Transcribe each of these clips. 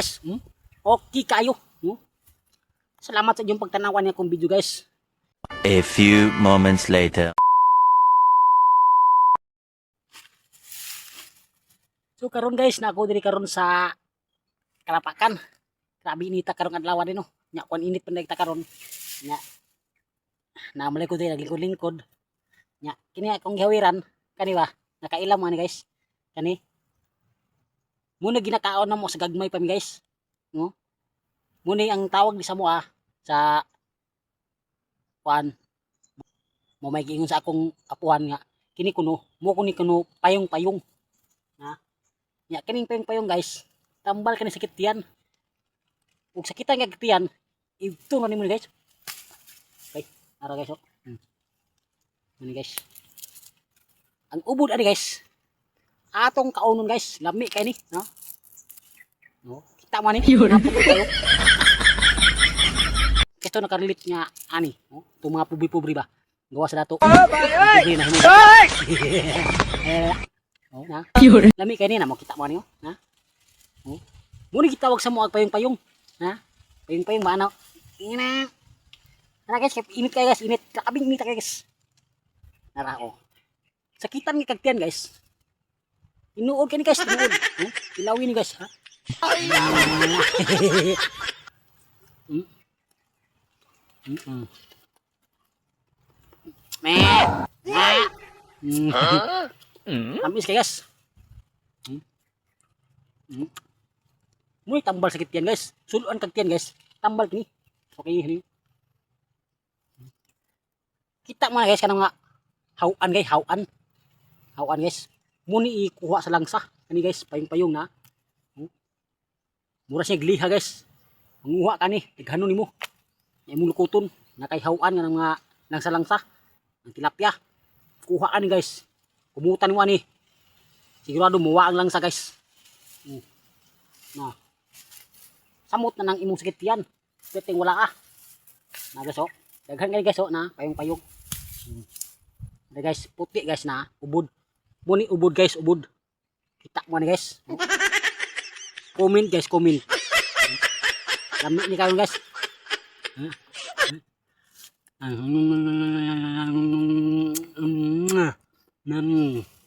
guys. Okay kayo. Salamat sa inyong pagtanawan niya kong video guys. A few moments later. So karon guys, na ako diri karon sa Kalapakan. Grabe inita karong adlaw din no. Nya kon init panday ta karon. Nya namalay ko diri naglingkod-lingkod. Nya kini akong gihawiran kani ba? Nakailam mo ni guys. Kani. Muna ginakaon na mo sa gagmay pa mi guys. No? Muna ang tawag di sa mo sa kuan. Mo may giingon sa akong apuhan nga kini kuno, mo kuno payong-payong. Ha? Nya kining payong-payong guys, tambal kani sakit tiyan. Ug sakitan nga tiyan, ito na nimo guys. Okay, ara guys. Ini guys. Ang ubod ani guys. Atong kaunon guys, lami kay ni, no? No, kita man ni. Ito nakarelate nga ani, no? Ito mga pubri-pubri ba? Gawa sa dato. Pubri na hinuga. Oh, na. Lami kay ni na mo kita mo ni, ha? Oh. Muna gitawag sa mo ag payong-payong, ha? Payong-payong ba ano? Ina. Ara guys, init kay guys, init. Kakabing init kay guys. Nara oh. Sakitan nga kagtian guys. Inuod ka ni guys, inuod. Ilawin ni guys, ha? Amis kay guys. Muy tambal sakit yan guys. Suluan kag tiyan guys. Tambal kini. Okay ni. Kita mo na guys kanang nga hawan guys, hawan. Hawan guys. Muni ikuha sa langsa. Kani guys, payong-payong na. Mura siya gliha guys. Manguha ka ni, tighanon nimo. Imong lukuton, nakaihawan nga ng mga langsa-langsa. Ang tilapia. Kuha ani guys. Kumutan mo ani. Sigurado muwa ang langsa guys. Na. Samot na nang imong sakit yan. Peting wala Na guys oh. Daghan guys oh na payong-payong. Na guys, puti guys na ubod. Muni ubod guys, ubod. Kita mo ni guys. Comment guys, comment. Lami ni kayo guys.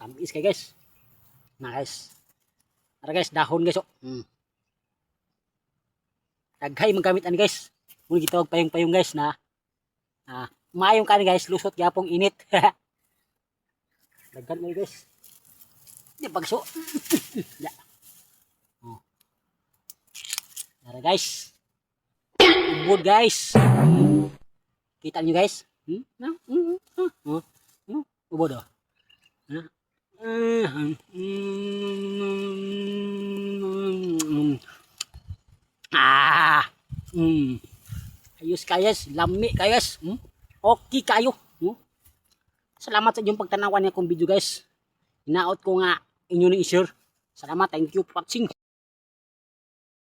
Tamis kayo guys. Na guys. Ara guys, dahon guys oh. Daghay magamit ani guys. Muni gitawag payong-payong guys na maayong kani guys, lusot gyapong init. Daghan mo guys. Di pagso. Ya. Oh. Nara guys. Ubod guys. Kita niyo guys? Ubod oh. Ayos kayas, lami kayas. Okay kayo. Salamat sa inyong pagtanawan niya kong video guys. Hinaot ko nga inyo ni i-share. Salamat, thank you for watching.